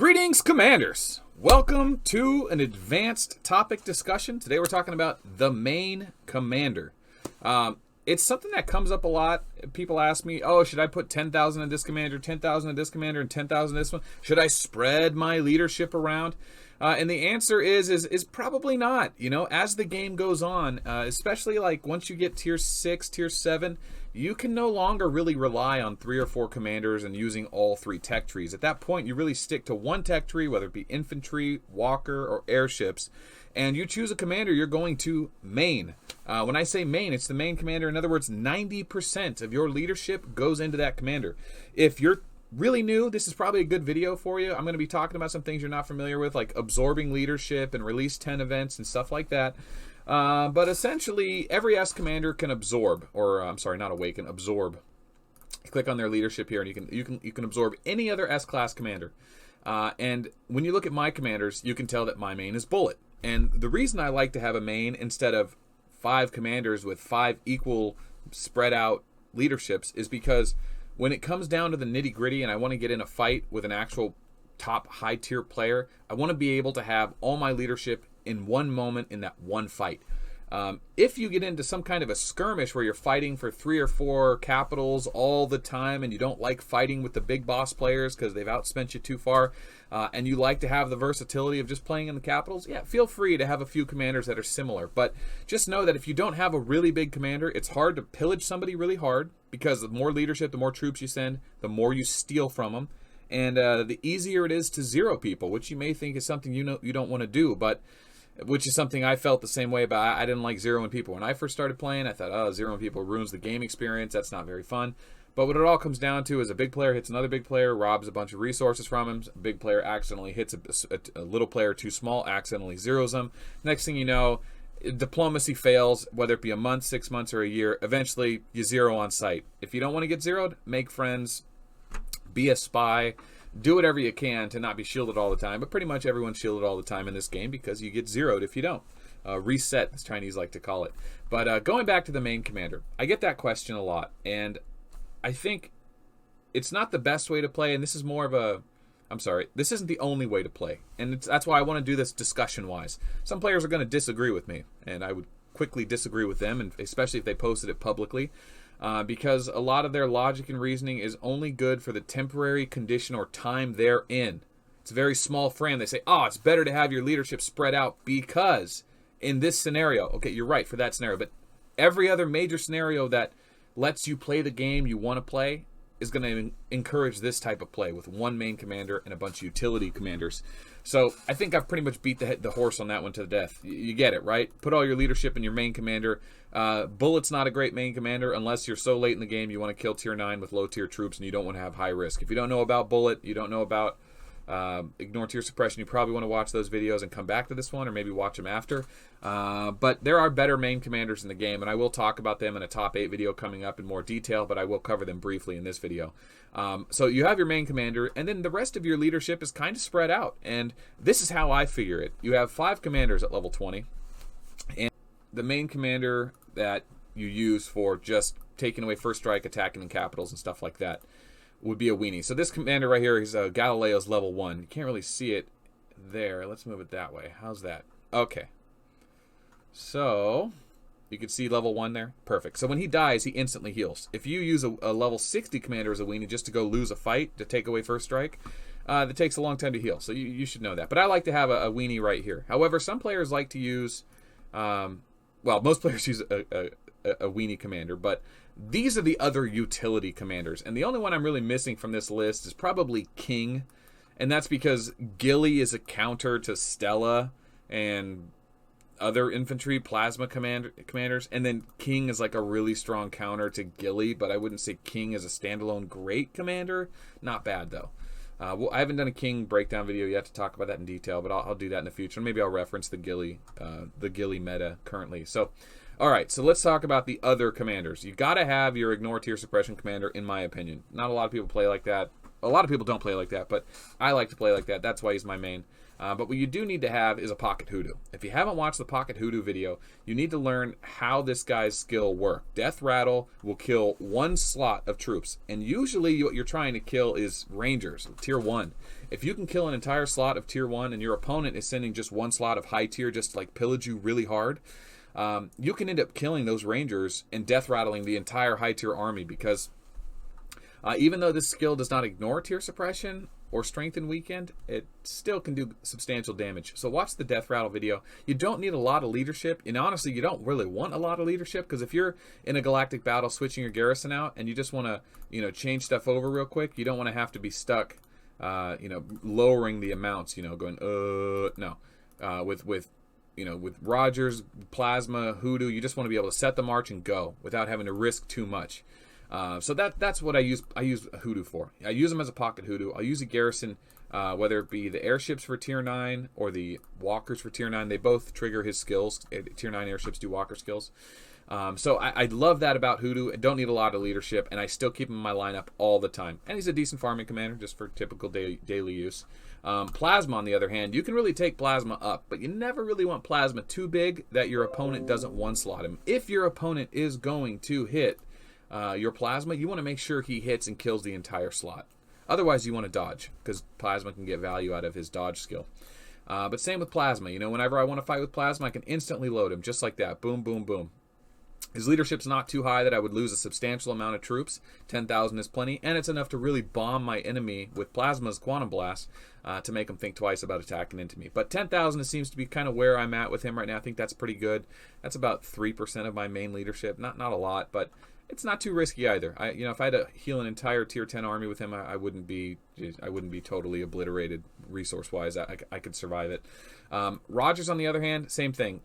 Greetings, Commanders! Welcome to an advanced topic discussion. Today we're talking about the main commander. It's something that comes up a lot. People ask me, oh, should I put 10,000 in this commander, 10,000 in this commander, and 10,000 in this one? Should I spread my leadership around? And the answer is probably not. You know, as the game goes on, especially like once you get tier 6, tier 7, you can no longer really rely on 3 or 4 commanders and using all 3 tech trees. At that point, you really stick to one tech tree, whether it be infantry, walker, or airships, and you choose a commander you're going to main. When I say main, it's the main commander. In other words, 90% of your leadership goes into that commander. If you're really new, this is probably a good video for you. I'm going to be talking about some things you're not familiar with, like absorbing leadership and release 10 events and stuff like that. But essentially, every S commander can absorb, or I'm sorry, not awaken, absorb. Click on their leadership here, and you can absorb any other S class commander. And when you look at my commanders, you can tell that my main is Bullet. And the reason I like to have a main instead of 5 commanders with 5 equal spread out leaderships is because when it comes down to the nitty gritty and I want to get in a fight with an actual top high tier player, I want to be able to have all my leadership in one moment in that one fight. If you get into some kind of a skirmish where you're fighting for 3 or 4 capitals all the time and you don't like fighting with the big boss players because they've outspent you too far, and you like to have the versatility of just playing in the capitals, yeah, feel free to have a few commanders that are similar. But just know that if you don't have a really big commander, it's hard to pillage somebody really hard, because the more leadership, the more troops you send, the more you steal from them, and the easier it is to zero people, which you may think is something you don't want to do, but which is something I felt the same way about. I didn't like zeroing people. When I first started playing, I thought, oh, zeroing people ruins the game experience. That's not very fun. But what it all comes down to is a big player hits another big player, robs a bunch of resources from him. A big player accidentally hits a little player too small, accidentally zeros them. Next thing you know, diplomacy fails, whether it be a month, 6 months, or a year. Eventually, you zero on sight. If you don't want to get zeroed, make friends, be a spy, do whatever you can to not be shielded all the time. But pretty much everyone's shielded all the time in this game because you get zeroed if you don't. Reset, as Chinese like to call it. But going back to the main commander, I get that question a lot. And I think it's not the best way to play. And this is more of a... I'm sorry, this isn't the only way to play. And that's why I want to do this discussion-wise. Some players are going to disagree with me. And I would quickly disagree with them, and especially if they posted it publicly. Because a lot of their logic and reasoning is only good for the temporary condition or time they're in. It's a very small frame. They say, oh, it's better to have your leadership spread out because in this scenario, okay, you're right for that scenario, but every other major scenario that lets you play the game you want to play is going to encourage this type of play with one main commander and a bunch of utility commanders. So I think I've pretty much beat the horse on that one to death. You get it, right? Put all your leadership in your main commander. Bullet's not a great main commander unless you're so late in the game you want to kill tier 9 with low tier troops and you don't want to have high risk. If you don't know about Bullet, you don't know about ignore tier suppression, you probably want to watch those videos and come back to this one, or maybe watch them after. But there are better main commanders in the game, and I will talk about them in a top 8 video coming up in more detail, but I will cover them briefly in this video. So you have your main commander, and then the rest of your leadership is kind of spread out, and this is how I figure it. You have 5 commanders at level 20, and the main commander that you use for just taking away first strike, attacking in capitals and stuff like that would be a weenie. So this commander right here is Galileo's level 1. You can't really see it there. Let's move it that way. How's that? Okay. So you can see level 1 there. Perfect. So when he dies, he instantly heals. If you use a level 60 commander as a weenie just to go lose a fight to take away first strike, that takes a long time to heal. So you should know that. But I like to have a weenie right here. However, some players like to use, well, most players use a weenie commander, but these are the other utility commanders. And the only one I'm really missing from this list is probably King. And that's because Gilly is a counter to Stella and other infantry plasma commanders. And then King is like a really strong counter to Gilly, but I wouldn't say King is a standalone great commander. Not bad, though. Well, I haven't done a King breakdown video yet to talk about that in detail, but I'll do that in the future. Maybe I'll reference the Gilly meta currently. So, all right, so let's talk about the other commanders. You got to have your ignore tier suppression commander, in my opinion. Not a lot of people play like that. A lot of people don't play like that, but I like to play like that. That's why he's my main. But what you do need to have is a pocket hoodoo. If you haven't watched the pocket hoodoo video, you need to learn how this guy's skill works. Death Rattle will kill one slot of troops, and usually what you're trying to kill is Rangers, tier 1. If you can kill an entire slot of tier 1 and your opponent is sending just one slot of high tier just to like pillage you really hard, you can end up killing those Rangers and death rattling the entire high tier army, because even though this skill does not ignore tier suppression or strengthen weekend, it still can do substantial damage. So watch the death rattle video. You don't need a lot of leadership, and honestly you don't really want a lot of leadership, because if you're in a galactic battle switching your garrison out and you just want to change stuff over real quick, you don't want to have to be stuck lowering the amounts, going no. With Rogers, Plasma, Hoodoo, you just want to be able to set the march and go without having to risk too much. So that's what I use Hoodoo for. I use them as a pocket Hoodoo. I'll use a garrison, whether it be the airships for tier 9 or the walkers for tier 9. They both trigger his skills. Tier 9 airships do walker skills. So I love that about Hoodoo. I don't need a lot of leadership, and I still keep him in my lineup all the time. And he's a decent farming commander just for typical daily use. Plasma, on the other hand, you can really take Plasma up, but you never really want Plasma too big that your opponent doesn't one-slot him. If your opponent is going to hit your Plasma, you want to make sure he hits and kills the entire slot. Otherwise, you want to dodge, because Plasma can get value out of his dodge skill. But same with Plasma. Whenever I want to fight with Plasma, I can instantly load him, just like that. Boom, boom, boom. His leadership's not too high that I would lose a substantial amount of troops. 10,000 is plenty, and it's enough to really bomb my enemy with Plasma's Quantum Blast to make him think twice about attacking into me. But 10,000 seems to be kind of where I'm at with him right now. I think that's pretty good. That's about 3% of my main leadership. Not a lot, but it's not too risky either. If I had to heal an entire tier 10 army with him, I wouldn't be totally obliterated resource-wise. I could survive it. Rogers, on the other hand, same thing.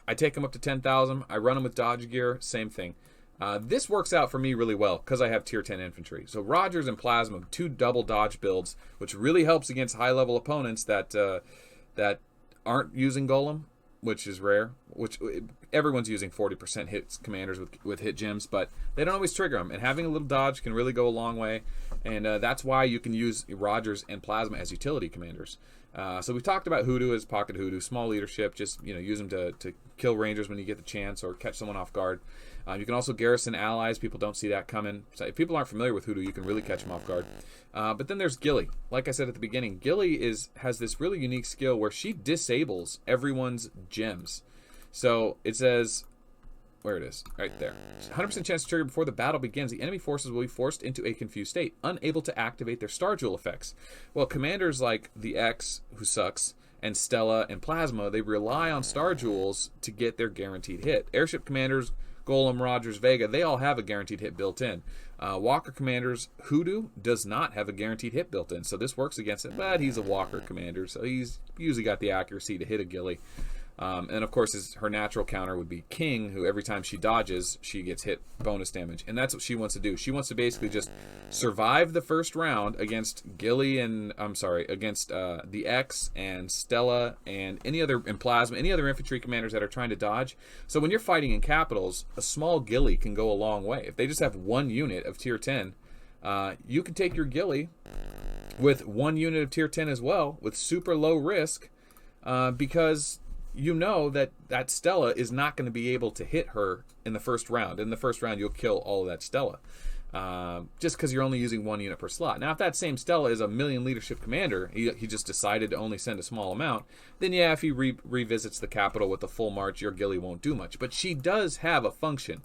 I take him up to 10,000. I run him with dodge gear. Same thing. This works out for me really well because I have tier 10 infantry. So Rogers and Plasma, 2 double dodge builds, which really helps against high-level opponents that aren't using Golem, which is rare. Which everyone's using 40% hits commanders with hit gems, but they don't always trigger them. And having a little dodge can really go a long way. And that's why you can use Rogers and Plasma as utility commanders. So we talked about Hoodoo as pocket Hoodoo, small leadership, just use them to kill Rangers when you get the chance or catch someone off guard. You can also garrison allies. People don't see that coming. So if people aren't familiar with Hoodoo, you can really catch them off guard. But then there's Gilly. Like I said at the beginning, Gilly has this really unique skill where she disables everyone's gems. So it says, where it is, right there. 100% chance to trigger before the battle begins. The enemy forces will be forced into a confused state, unable to activate their Star Jewel effects. Well, commanders like the X, who sucks, and Stella and Plasma, they rely on Star Jewels to get their guaranteed hit. Airship commanders, Golem, Rogers, Vega, they all have a guaranteed hit built in. Walker commanders, Hoodoo does not have a guaranteed hit built in, so this works against it, but he's a Walker commander, so he's usually got the accuracy to hit a Gilly. And of course, her natural counter would be King, who every time she dodges, she gets hit bonus damage. And that's what she wants to do. She wants to basically just survive the first round against against the X and Stella and and Plasma, any other infantry commanders that are trying to dodge. So when you're fighting in capitals, a small Gilly can go a long way. If they just have 1 unit of tier 10, you can take your Gilly with 1 unit of tier 10 as well, with super low risk, because you know that Stella is not going to be able to hit her in the first round. In the first round, you'll kill all of that Stella. Just because you're only using 1 unit per slot. Now, if that same Stella is a million leadership commander, he just decided to only send a small amount, then yeah, if he revisits the capital with a full march, your Gilly won't do much. But she does have a function.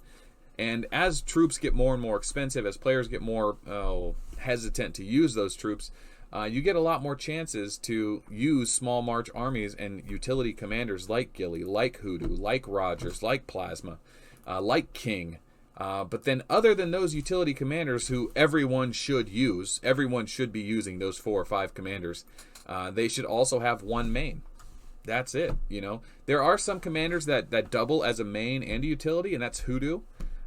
And as troops get more and more expensive, as players get more hesitant to use those troops, you get a lot more chances to use small march armies and utility commanders like Gilly, like Hoodoo, like Rogers, like Plasma, like King. But then other than those utility commanders who everyone should use, everyone should be using those 4 or 5 commanders, they should also have 1 main. That's it, There are some commanders that double as a main and a utility, and that's Hoodoo.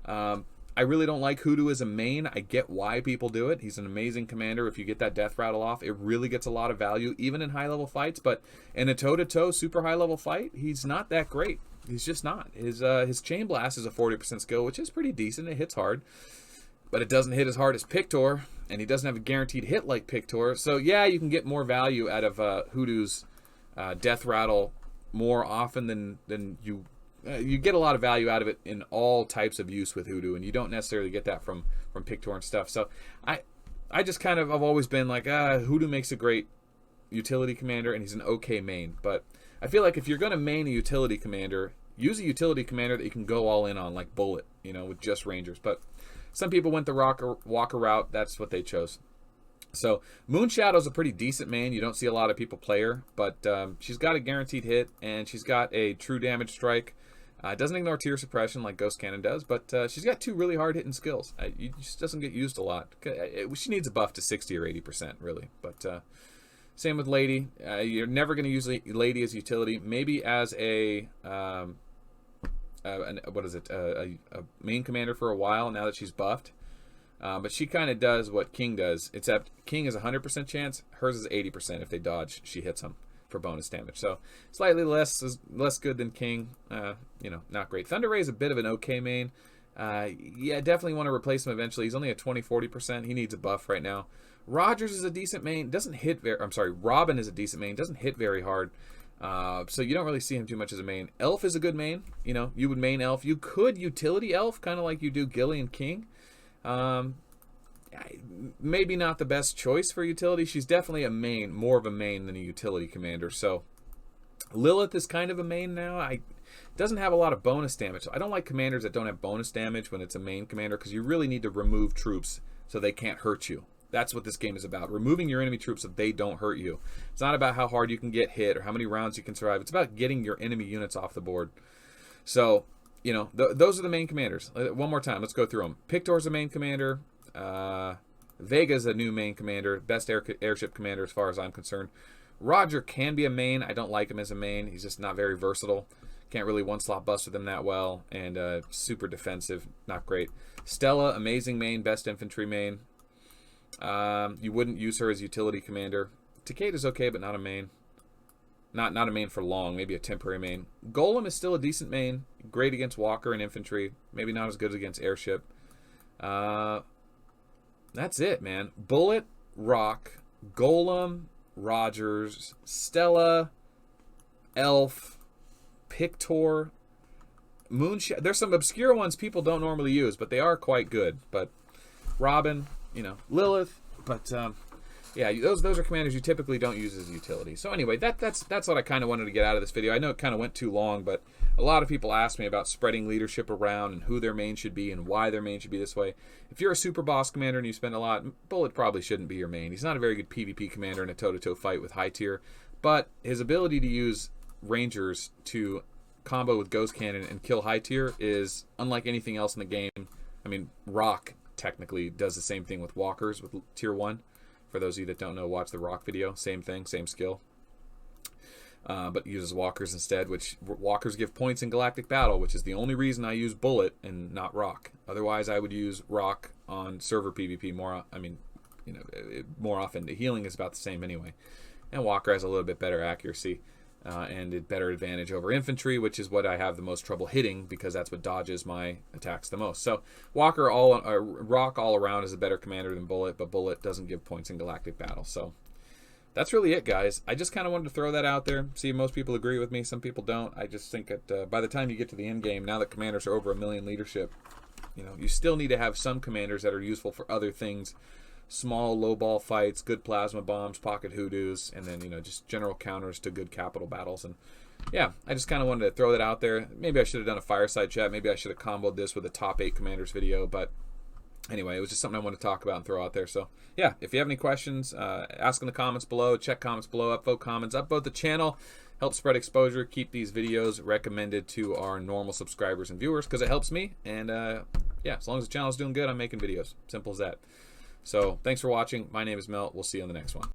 I really don't like Hoodoo as a main. I get why people do it. He's an amazing commander. If you get that death rattle off, it really gets a lot of value, even in high-level fights. But in a toe-to-toe super high-level fight, he's not that great. He's just not. His Chain Blast is a 40% skill, which is pretty decent. It hits hard. But it doesn't hit as hard as Pictor. and he doesn't have a guaranteed hit like Pictor. So yeah, you can get more value out of Hoodoo's Death Rattle more often than you get a lot of value out of it in all types of use with Hoodoo, and you don't necessarily get that from Pictor and stuff. So I just kind of, I've always been like, Hoodoo makes a great utility commander, and he's an okay main. But I feel like if you're going to main a utility commander, use a utility commander that you can go all in on, like Bullet, you know, with just Rangers. But some people went the Walker route. That's what they chose. So Moonshadow's a pretty decent main. You don't see a lot of people play her, but she's got a guaranteed hit, and she's got a true damage strike. Doesn't ignore tier suppression like Ghost Cannon does, but she's got 2 really hard hitting skills. It just doesn't get used a lot. She needs a buff to 60 or 80%, really. But same with Lady. You're never going to use Lady as utility. Maybe as a main commander for a while now that she's buffed. But she kind of does what King does, except King is 100% chance. Hers is 80% if they dodge. She hits them for bonus damage. So slightly less good than King. You know, not great. Thunder Ray is a bit of an okay main. Yeah, definitely want to replace him eventually. He's only at 20-40%. He needs a buff right now. Rogers is a decent main. Doesn't hit very. I'm sorry. Robin is a decent main. Doesn't hit very hard. So you don't really see him too much as a main. Elf is a good main. You know, you would main Elf. You could utility Elf, kind of like you do Gilly and King. Maybe not the best choice for utility. She's definitely a main, more of a main than a utility commander. So Lilith is kind of a main now. Doesn't have a lot of bonus damage. So I don't like commanders that don't have bonus damage when it's a main commander, because you really need to remove troops so they can't hurt you. That's what this game is about. Removing your enemy troops so they don't hurt you. It's not about how hard you can get hit or how many rounds you can survive. It's about getting your enemy units off the board. So, you know, those are the main commanders. One more time, let's go through them. Pictor's a main commander. Vega's a new main commander. Best airship commander as far as I'm concerned. Roger can be a main. I don't like him as a main. He's just not very versatile. Can't really one-slot bust with him that well. And super defensive. Not great. Stella, amazing main. Best infantry main. You wouldn't use her as utility commander. Takeda's okay, but not a main. Not a main for long. Maybe a temporary main. Golem is still a decent main. Great against Walker and infantry. Maybe not as good against airship. That's it, man. Bullet, Rock, Golem, Rogers, Stella, Elf, Pictor, Moonshot. There's some obscure ones people don't normally use, but they are quite good. But Robin, you know, Lilith, but yeah, those are commanders you typically don't use as utility. So anyway, that's what I kind of wanted to get out of this video. I know it kind of went too long, but a lot of people ask me about spreading leadership around and who their main should be and why their main should be this way. If you're a super boss commander and you spend a lot, Bullet probably shouldn't be your main. He's not a very good PvP commander in a toe-to-toe fight with high tier, but his ability to use Rangers to combo with Ghost Cannon and kill high tier is unlike anything else in the game. I mean, Rock technically does the same thing with Walkers with tier 1. For those of you that don't know, watch the Rock video. Same thing, same skill. But uses Walkers instead, which Walkers give points in Galactic Battle, which is the only reason I use Bullet and not Rock. Otherwise, I would use Rock on server PvP more. I mean, you know, more often. The healing is about the same anyway. And Walker has a little bit better accuracy and a better advantage over infantry, which is what I have the most trouble hitting because that's what dodges my attacks the most. So Rock all around is a better commander than Bullet, but Bullet doesn't give points in Galactic Battle. So that's really it, guys. I just kind of wanted to throw that out there. See if most people agree with me. Some people don't. I just think that by the time you get to the end game, now that commanders are over 1 million leadership, you know, you still need to have some commanders that are useful for other things. Small, low ball fights, good plasma bombs, pocket hoodoos, and then, you know, just general counters to good capital battles. And yeah, I just kind of wanted to throw that out there. Maybe I should have done a fireside chat. Maybe I should have comboed this with a top 8 commanders video. But anyway, it was just something I wanted to talk about and throw out there. So yeah, if you have any questions, ask in the comments below. Check comments below. Upvote comments. Upvote the channel. Help spread exposure. Keep these videos recommended to our normal subscribers and viewers because it helps me. And yeah, as long as the channel is doing good, I'm making videos. Simple as that. So thanks for watching. My name is Melt. We'll see you on the next one.